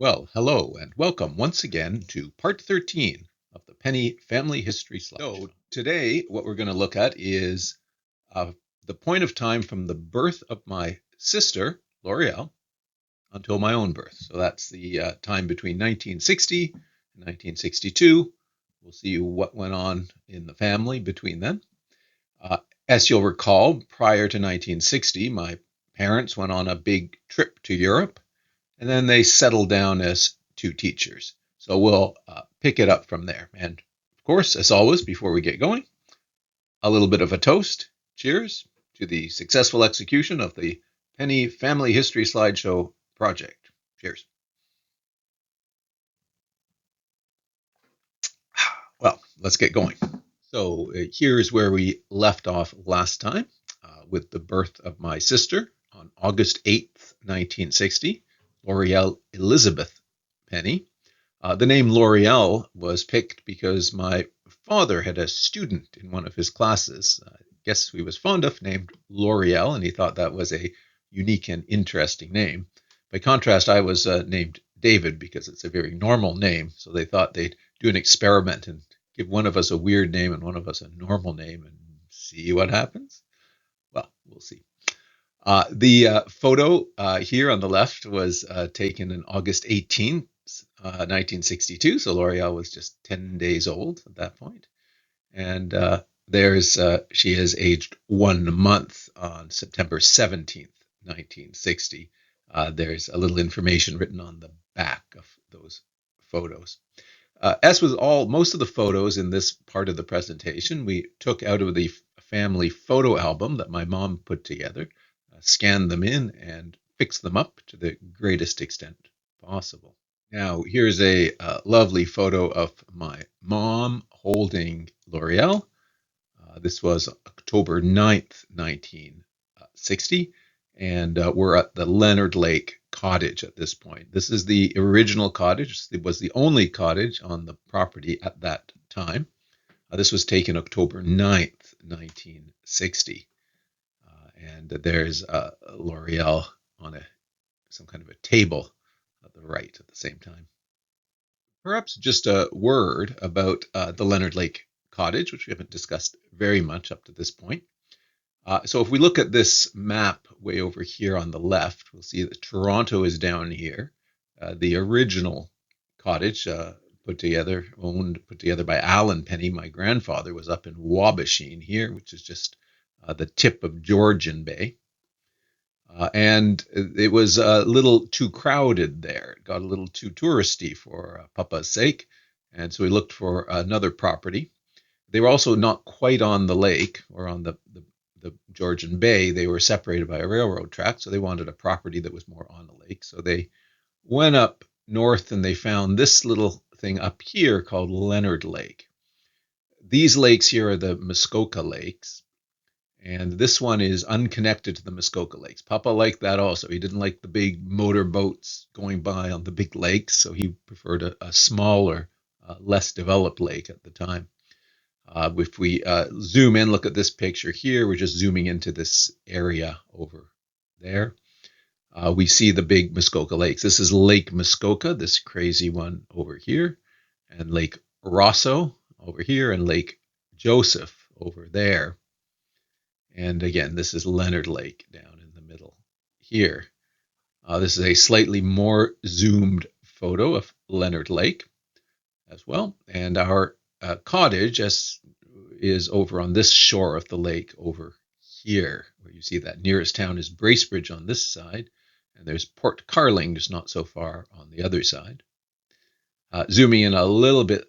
Well, hello and welcome once again to part 13 of the Penny Family History Slideshow. So today what we're going to look at is the point of time from the birth of my sister, Laurielle, until my own birth. So that's the time between 1960 and 1962. We'll see what went on in the family between then. As you'll recall, prior to 1960, my parents went on a big trip to Europe, and then they settled down as two teachers. So we'll pick it up from there. And of course, as always, before we get going, a little bit of a toast. Cheers to the successful execution of the Penny Family History Slideshow project. Cheers. Well, let's get going. So here's where we left off last time with the birth of my sister on August 8th, 1960, Laurielle Elizabeth Penny. The name Laurielle was picked because my father had a student in one of his classes, I guess he was fond of, named Laurielle, and he thought that was a unique and interesting name. By contrast, I was named David because it's a very normal name, so they thought they'd do an experiment and give one of us a weird name and one of us a normal name and see what happens. Well, we'll see. The photo here on the left was taken on August 18th, 1962. So Laurielle was just 10 days old at that point. And she is aged 1 month on September 17th, 1960. There's a little information written on the back of those photos. As with most of the photos in this part of the presentation, we took out of the family photo album that my mom put together, scanned them in, and fixed them up to the greatest extent possible. Now, here's a lovely photo of my mom holding Laurielle. This was October 9th, 1960, and we're at the Leonard Lake Cottage at this point. This is the original cottage. It was the only cottage on the property at that time. This was taken October 9th, 1960. And there's Laurielle on some kind of a table at the right at the same time. Perhaps just a word about the Leonard Lake Cottage, which we haven't discussed very much up to this point. So if we look at this map way over here on the left, we'll see that Toronto is down here. The original cottage put together by Alan Penny, my grandfather, was up in Wabashine here, which is just the tip of Georgian Bay. And it was a little too crowded there. It got a little too touristy for Papa's sake. And so we looked for another property. They were also not quite on the lake or on the Georgian Bay. They were separated by a railroad track, so they wanted a property that was more on the lake. So they went up north and they found this little thing up here called Leonard Lake. These lakes here are the Muskoka Lakes. And this one is unconnected to the Muskoka Lakes. Papa liked that also. He didn't like the big motor boats going by on the big lakes, so he preferred a smaller, less developed lake at the time. If we zoom in, look at this picture here, we're just zooming into this area over there. We see the big Muskoka Lakes. This is Lake Muskoka, this crazy one over here, and Lake Rosso over here, and Lake Joseph over there. And again, this is Leonard Lake down in the middle here. This is a slightly more zoomed photo of Leonard Lake as well. And our cottage is over on this shore of the lake over here, where you see that nearest town is Bracebridge on this side. And there's Port Carling just not so far on the other side. Zooming in a little bit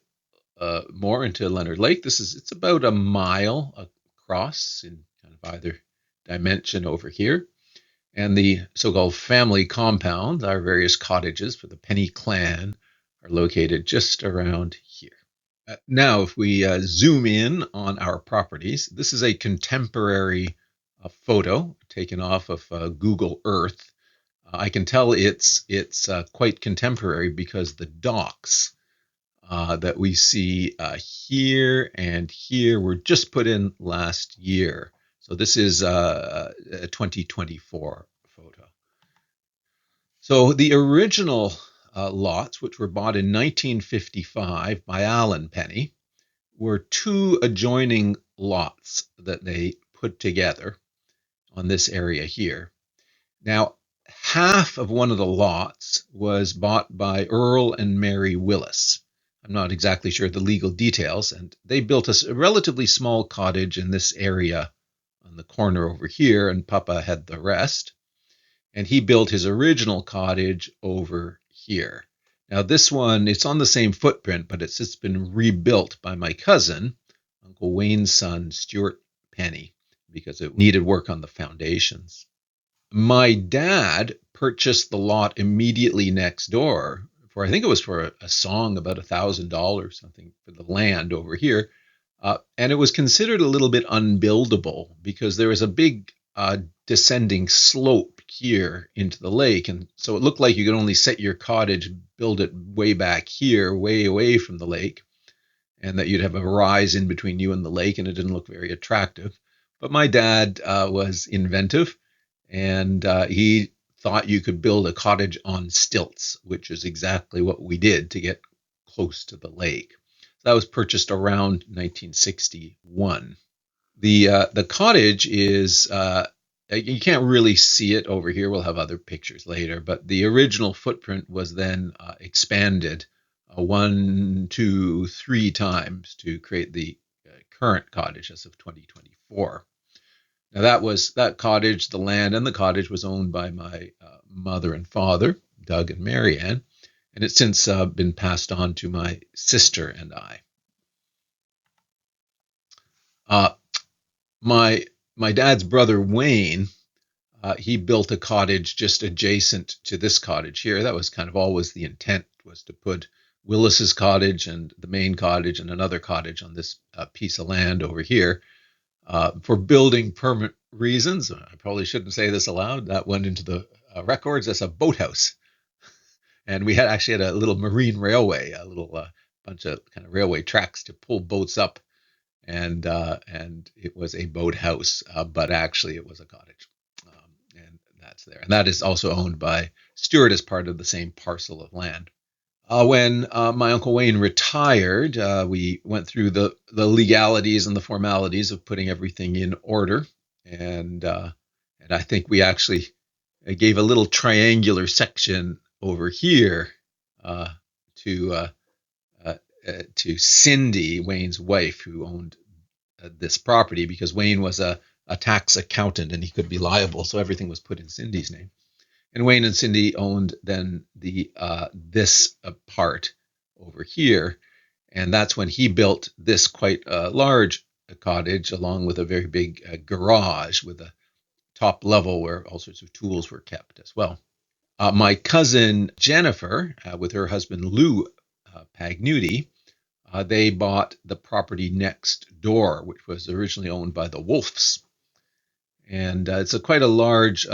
more into Leonard Lake, it's about a mile across in kind of either dimension over here. And the so-called family compound, our various cottages for the Penny clan, are located just around here. Now, if we zoom in on our properties, this is a contemporary photo taken off of Google Earth. I can tell it's quite contemporary because the docks that we see here and here were just put in last year. So this is a 2024 photo. So the original lots, which were bought in 1955 by Allen Penny, were two adjoining lots that they put together on this area here. Now, half of one of the lots was bought by Earl and Mary Willis. I'm not exactly sure the legal details, and they built a relatively small cottage in this area on the corner over here, and Papa had the rest. And he built his original cottage over here. Now, this one, it's on the same footprint, but it's just been rebuilt by my cousin, Uncle Wayne's son, Stuart Penny, because it needed work on the foundations. My dad purchased the lot immediately next door for, I think it was for a song about $1,000, something for the land over here. And it was considered a little bit unbuildable because there was a big descending slope here into the lake. And so it looked like you could only set your cottage, build it way back here, way away from the lake, and that you'd have a rise in between you and the lake, and it didn't look very attractive. But my dad was inventive, and he thought you could build a cottage on stilts, which is exactly what we did to get close to the lake. That was purchased around 1961. The cottage is, you can't really see it over here. We'll have other pictures later, but the original footprint was then expanded 1, 2, 3 times to create the current cottage as of 2024. Now that cottage, the land and the cottage was owned by my mother and father, Doug and Mary Ann, and it's since been passed on to my sister and I. My dad's brother Wayne, he built a cottage just adjacent to this cottage here. That was kind of always the intent, was to put Willis's cottage and the main cottage and another cottage on this piece of land over here. For building permit reasons, I probably shouldn't say this aloud, that went into the records as a boathouse. And we actually had a little marine railway, a little bunch of kind of railway tracks to pull boats up. And it was a boathouse, but actually it was a cottage. And that's there. And that is also owned by Stuart as part of the same parcel of land. When my Uncle Wayne retired, we went through the legalities and the formalities of putting everything in order. And I think we actually gave a little triangular section over here to Cindy, Wayne's wife, who owned this property, because Wayne was a tax accountant and he could be liable. So everything was put in Cindy's name. And Wayne and Cindy owned then this part over here. And that's when he built this quite large cottage, along with a very big garage with a top level where all sorts of tools were kept as well. My cousin Jennifer, with her husband Lou Pagnuti, they bought the property next door, which was originally owned by the Wolfs. And it's quite a large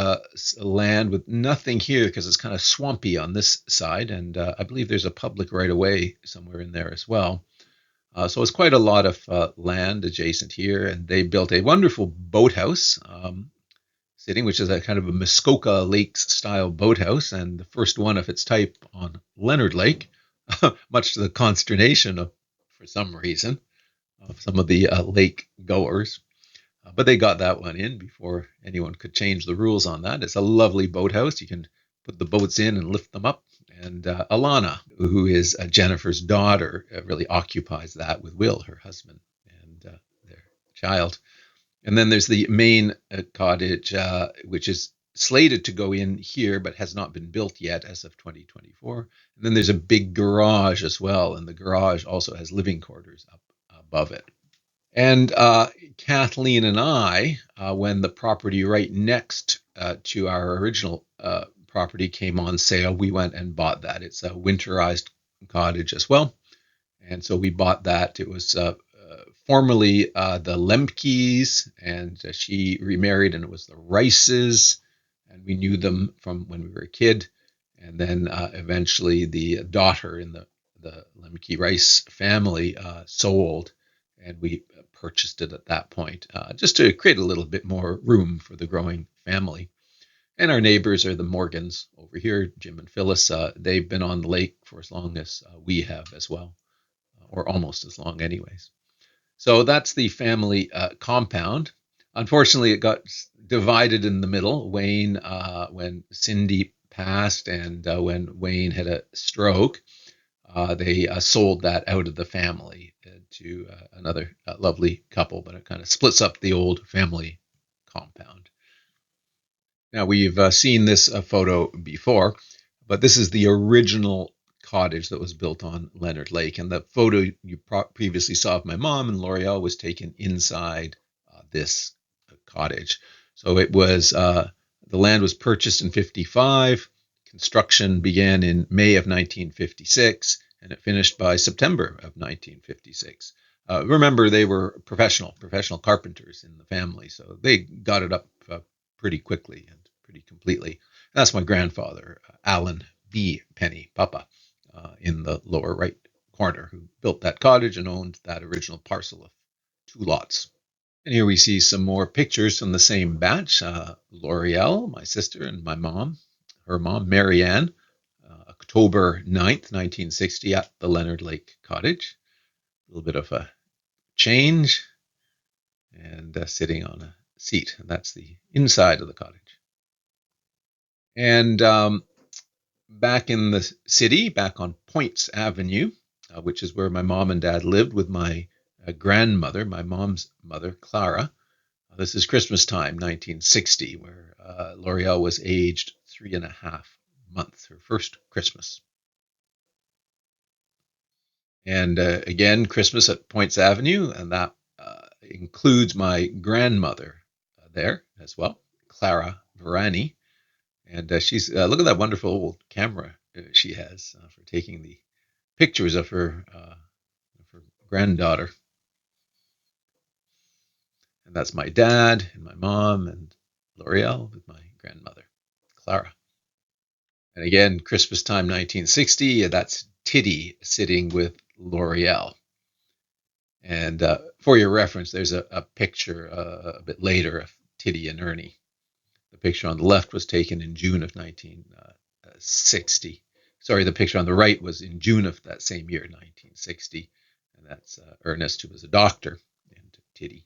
land with nothing here because it's kind of swampy on this side. And I believe there's a public right-of-way somewhere in there as well. So it's quite a lot of land adjacent here. And they built a wonderful boathouse which is a kind of a Muskoka Lakes style boathouse, and the first one of its type on Leonard Lake, much to the consternation of, for some reason, of some of the lake goers. But they got that one in before anyone could change the rules on that. It's a lovely boathouse. You can put the boats in and lift them up. And Alana, who is Jennifer's daughter, really occupies that with Will, her husband, and their child. And then there's the main cottage, which is slated to go in here, but has not been built yet as of 2024. And then there's a big garage as well. And the garage also has living quarters up above it. And Kathleen and I, when the property right next to our original property came on sale, we went and bought that. It's a winterized cottage as well. And so we bought that. It was formerly the Lemkes, and she remarried, and it was the Rices, and we knew them from when we were a kid. And then eventually the daughter in the Lemke Rice family sold, and we purchased it at that point, just to create a little bit more room for the growing family. And our neighbors are the Morgans over here, Jim and Phyllis. They've been on the lake for as long as we have as well, or almost as long, anyways. So that's the family compound. Unfortunately, it got divided in the middle. Wayne, when Cindy passed and when Wayne had a stroke, they sold that out of the family to another lovely couple, but it kind of splits up the old family compound. Now, we've seen this photo before, but this is the original cottage that was built on Leonard Lake. And the photo you previously saw of my mom and Laurielle was taken inside this cottage. So it was, the land was purchased in 55. Construction began in May of 1956, and it finished by September of 1956. Remember, they were professional carpenters in the family, so they got it up pretty quickly and pretty completely. And that's my grandfather, Alan B. Penny, Papa, in the lower right corner, who built that cottage and owned that original parcel of 2 lots. And here we see some more pictures from the same batch. Laurielle, my sister, and my mom, her mom, Marianne, October 9th, 1960, at the Leonard Lake Cottage. A little bit of a change, and sitting on a seat. And that's the inside of the cottage. And back in the city, back on Points Avenue, which is where my mom and dad lived with my grandmother, my mom's mother, Clara. This is Christmas time, 1960, where Laurielle was aged 3.5 months, her first Christmas. And again, Christmas at Points Avenue, and that includes my grandmother there as well, Clara Virany. And she's, look at that wonderful old camera she has for taking the pictures of her granddaughter. And that's my dad and my mom and Laurielle with my grandmother, Clara. And again, Christmas time 1960, that's Tiddy sitting with Laurielle. And for your reference, there's a picture a bit later of Tiddy and Ernie. The picture on the left was taken in June of 1960. Sorry, the picture on the right was in June of that same year, 1960. And that's Ernest, who was a doctor, and Tiddy.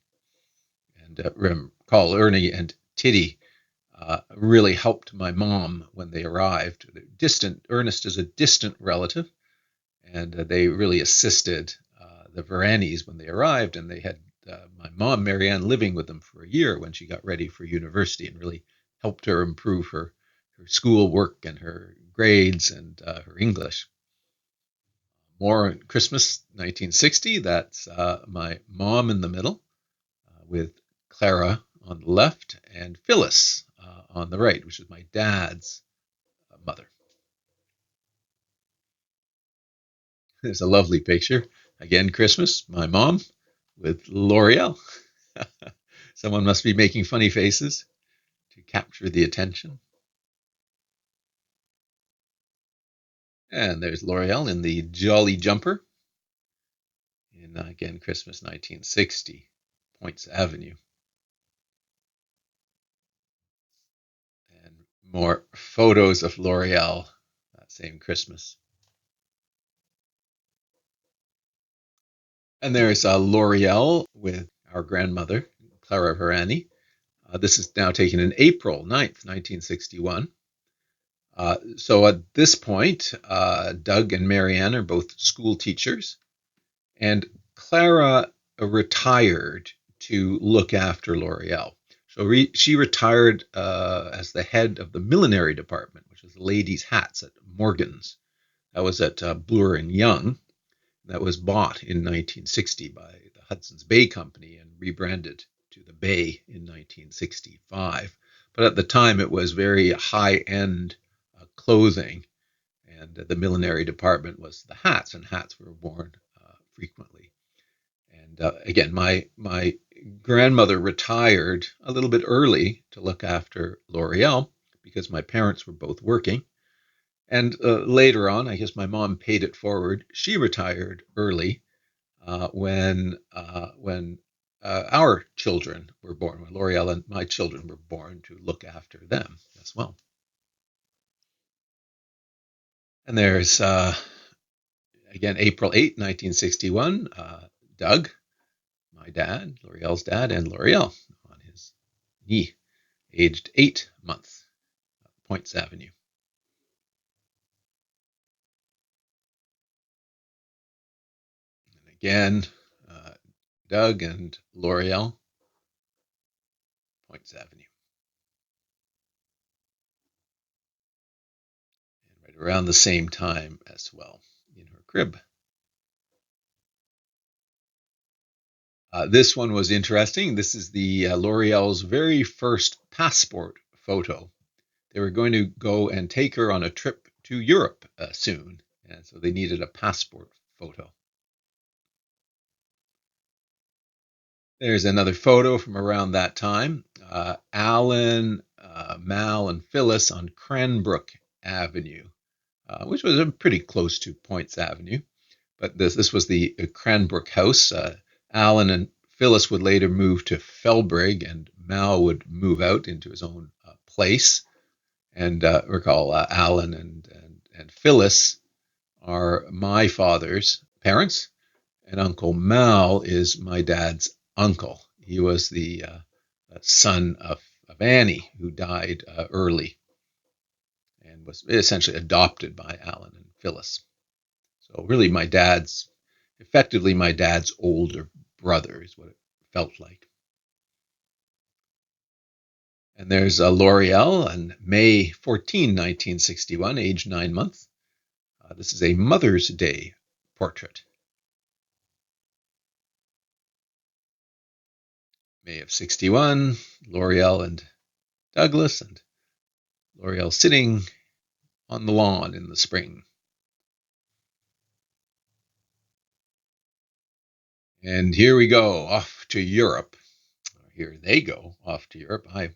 And recall, Ernie and Tiddy really helped my mom when they arrived. Ernest is a distant relative, and they really assisted the Viranys when they arrived, and they had my mom, Marianne, living with them for a year when she got ready for university, and really helped her improve her school work and her grades and her English. More Christmas 1960, that's my mom in the middle with Clara on the left and Phyllis on the right, which is my dad's mother. There's a lovely picture. Again, Christmas, my mom with Laurielle. Someone must be making funny faces to capture the attention. And there's Laurielle in the jolly jumper. In, again, Christmas 1960, Points Avenue. And more photos of Laurielle that same Christmas. And there's Laurielle with our grandmother, Clara Virany. This is now taken in April 9th, 1961. So at this point, Doug and Marianne are both school teachers, and Clara retired to look after Laurielle. So she retired as the head of the millinery department, which is ladies' hats at Morgan's. That was at Bloor and Young. That was bought in 1960 by the Hudson's Bay Company and rebranded to the Bay in 1965. But at the time, it was very high-end clothing, and the millinery department was the hats, and hats were worn frequently. And again, my grandmother retired a little bit early to look after Laurielle because my parents were both working. And later on, I guess my mom paid it forward. She retired early when our children were born, when Laurielle and my children were born, to look after them as well. And there's, again, April 8, 1961, Doug, my dad, Laurielle's dad, and Laurielle on his knee, aged 8 months, Points Avenue. And again, Doug and Laurielle, Points Avenue. And right around the same time as well, in her crib. This one was interesting. This is the Laurielle's very first passport photo. They were going to go and take her on a trip to Europe soon, and so they needed a passport photo. There's another photo from around that time. Alan, Mal, and Phyllis on Cranbrook Avenue, which was pretty close to Points Avenue. But this was the Cranbrook house. Alan and Phyllis would later move to Felbrigg, and Mal would move out into his own place. And recall, Alan and Phyllis are my father's parents, and Uncle Mal is my dad's uncle. He was the son of Annie, who died early and was essentially adopted by Alan and Phyllis. So really effectively my dad's older brother is what it felt like. And there's Laurielle on May 14, 1961, age 9 months. This is a Mother's Day portrait. May of 61, Laurielle and Douglas, and Laurielle sitting on the lawn in the spring. And here we go, off to Europe. Here they go, off to Europe. I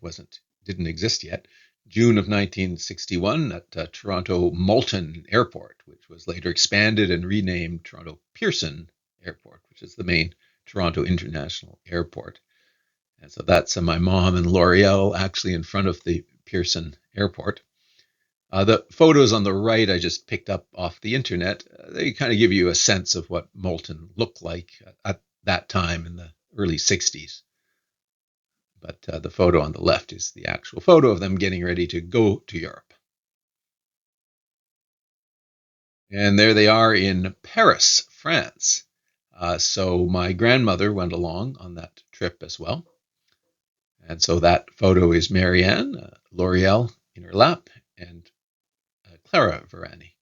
didn't exist yet. June of 1961 at Toronto Moulton Airport, which was later expanded and renamed Toronto Pearson Airport, which is the main Toronto International Airport. And so that's my mom and Laurielle actually in front of the Pearson Airport. The photos on the right I just picked up off the internet. They kind of give you a sense of what Moulton looked like at that time in the early 60s. But the photo on the left is the actual photo of them getting ready to go to Europe. And there they are in Paris, France. So my grandmother went along on that trip as well. And so that photo is Marianne, Laurielle in her lap, and Clara Virany.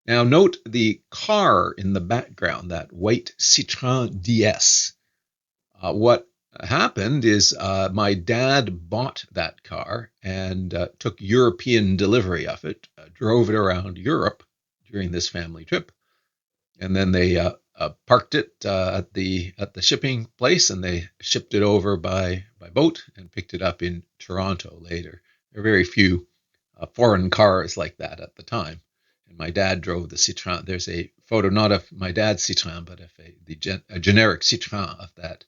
Now note the car in the background, that white Citroën DS. What happened is my dad bought that car and took European delivery of it, drove it around Europe during this family trip, and then they parked it at the shipping place, and they shipped it over by boat and picked it up in Toronto later. There are very few foreign cars like that at the time. And my dad drove the Citroën. There's a photo not of my dad's Citroën, but of a generic Citroën of that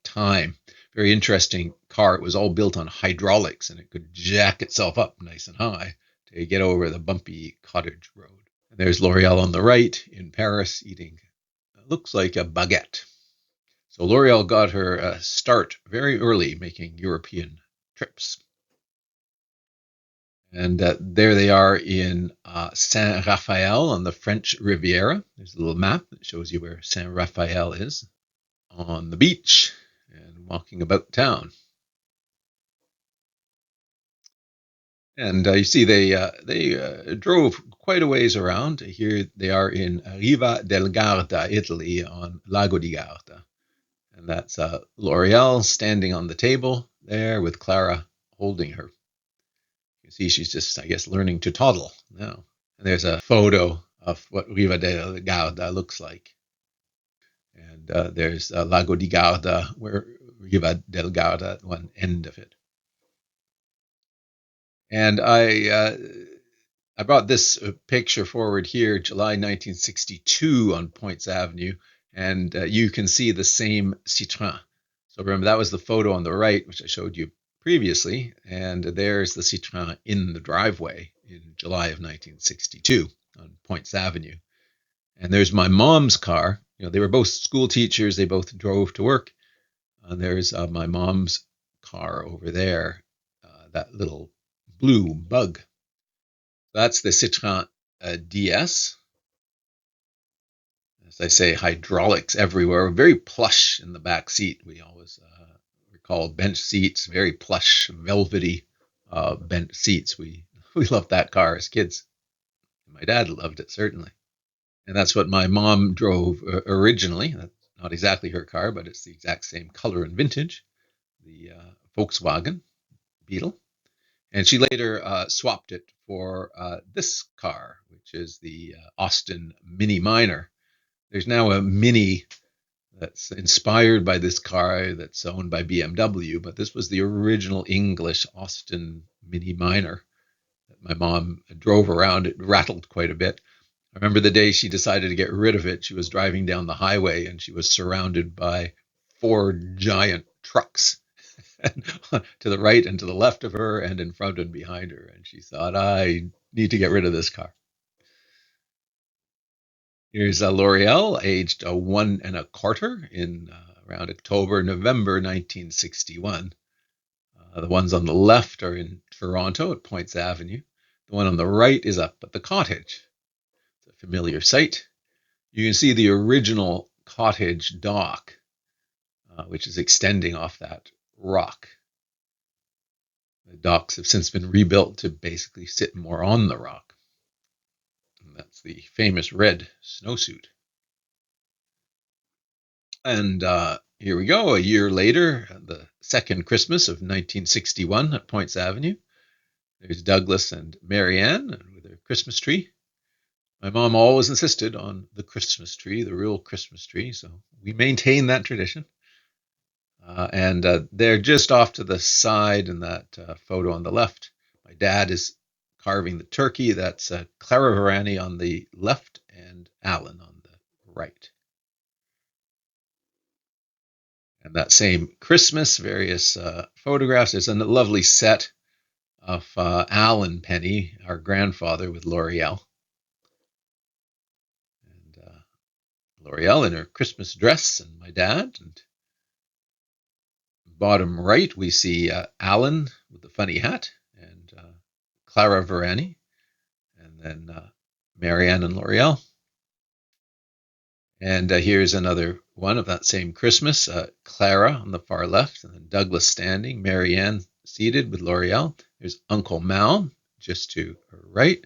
time. Very interesting car. It was all built on hydraulics, and it could jack itself up nice and high to get over the bumpy cottage road. And there's Laurielle on the right in Paris eating, looks like a baguette. So Laurielle got her start very early making European trips. And there they are in Saint Raphael on the French Riviera. There's a little map that shows you where Saint Raphael is, on the beach and walking about town. And you see they drove quite a ways around. Here they are in Riva del Garda, Italy, on Lago di Garda. And that's Laurielle standing on the table there with Clara holding her. You see she's just, I guess, learning to toddle now. And there's a photo of what Riva del Garda looks like. And there's Lago di Garda, where Riva del Garda at one end of it. And I brought this picture forward here, July 1962 on Points Avenue, and you can see the same Citroën. So remember, that was the photo on the right, which I showed you previously. And there's the Citroën in the driveway in July of 1962 on Points Avenue. And there's my mom's car. They were both school teachers. They both drove to work. And there's my mom's car over there, that little blue bug. That's the Citroën DS. As I say, hydraulics everywhere, very plush in the back seat. We always recall bench seats, very plush, velvety bench seats. We loved that car as kids. My dad loved it, certainly. And that's what my mom drove originally. That's not exactly her car, but it's the exact same color and vintage, the Volkswagen Beetle. And she later swapped it for this car, which is the Austin Mini Minor. There's now a Mini that's inspired by this car that's owned by BMW, but this was the original English Austin Mini Minor that my mom drove around. It rattled quite a bit. I remember the day she decided to get rid of it. She was driving down the highway and she was surrounded by 4 giant trucks to the right and to the left of her and in front and behind her. And she thought, I need to get rid of this car. Here's Laurielle, aged 1 1/4 in around October, November 1961. The ones on the left are in Toronto at Points Avenue. The one on the right is up at the Cottage. It's a familiar sight. You can see the original Cottage dock, which is extending off that rock. The docks have since been rebuilt to basically sit more on the rock. And that's the famous red snowsuit. And here we go, a year later, the second Christmas of 1961 at Points Avenue. There's Douglas and Marianne with their Christmas tree. My mom always insisted on the Christmas tree, the real Christmas tree, so we maintain that tradition. And they're just off to the side in that photo on the left. My dad is carving the turkey. That's Clara Virany on the left and Alan on the right. And that same Christmas, various photographs. There's a lovely set of Alan Penny, our grandfather, with Laurielle. And Laurielle in her Christmas dress and my dad. And bottom right, we see Alan with the funny hat and Clara Virany. And then Marianne and Laurielle. And here's another one of that same Christmas. Clara on the far left, and then Douglas standing, Marianne seated with Laurielle. There's Uncle Mal just to her right.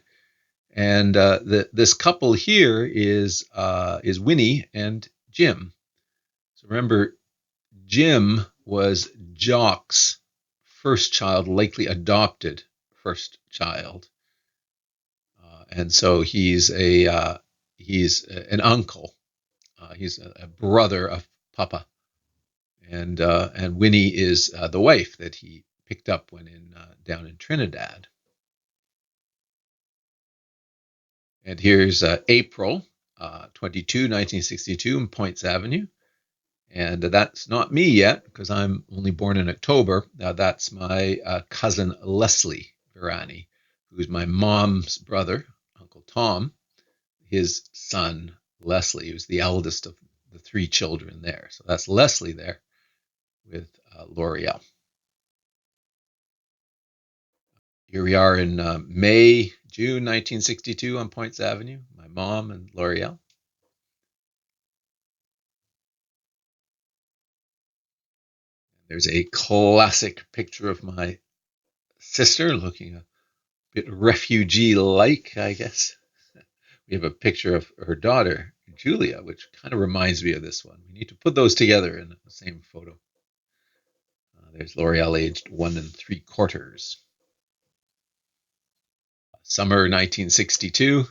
And this couple here is Winnie and Jim. So remember, Jim was Jock's first child, likely adopted first child. And so he's an uncle. He's a brother of Papa, and Winnie is the wife that he picked up when down in Trinidad. And here's April 22, 1962, in Points Avenue. And that's not me yet, because I'm only born in October. That's my cousin Leslie Virany, who's my mom's brother, Uncle Tom, his son Leslie, who's the eldest of the 3 children there. So that's Leslie there with Laurielle. Here we are in June 1962 on Points Avenue, my mom and Laurielle. There's a classic picture of my sister looking a bit refugee-like, I guess. We have a picture of her daughter, Julia, which kind of reminds me of this one. We need to put those together in the same photo. There's Laurielle, aged 1 3/4. Summer 1962.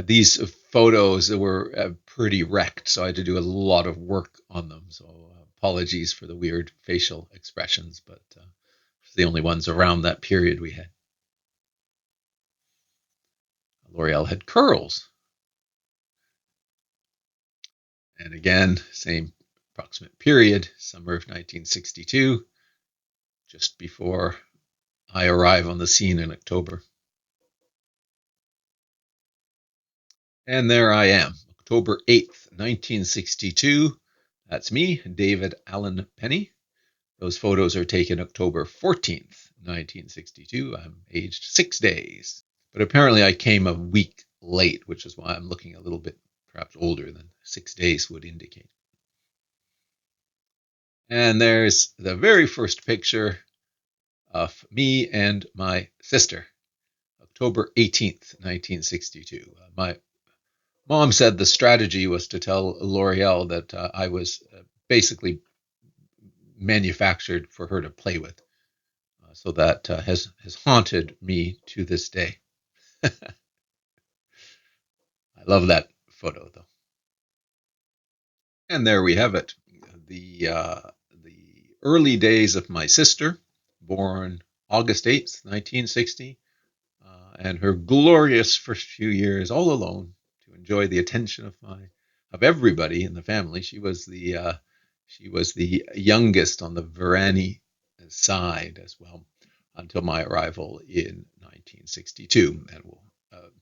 These photos were pretty wrecked, so I had to do a lot of work on them. So apologies for the weird facial expressions, but it's the only ones around that period we had. Laurielle had curls. And again, same approximate period, summer of 1962, just before I arrive on the scene in October. And there I am, October 8th, 1962. That's me, David Allen Penny. Those photos are taken October 14th, 1962. I'm aged 6 days. But apparently I came a week late, which is why I'm looking a little bit perhaps older than 6 days would indicate. And there's the very first picture of me and my sister, October 18th, 1962. My mom said the strategy was to tell Laurielle that I was basically manufactured for her to play with. So that has haunted me to this day. I love that photo, though. And there we have it. The early days of my sister, born August 8th, 1960, and her glorious first few years all alone to enjoy the attention of everybody in the family. She was the youngest on the Virany side as well until my arrival in 1962, and we'll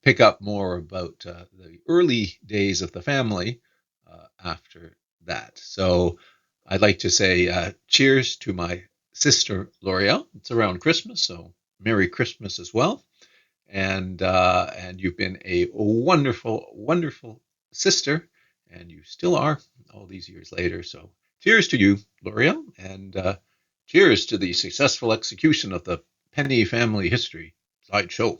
pick up more about the early days of the family after that. So I'd like to say cheers to my sister Laurielle. It's around Christmas, so Merry Christmas as well. And you've been a wonderful, wonderful sister, and you still are all these years later. So cheers to you, Laurielle, and cheers to the successful execution of the Penny family history slideshow.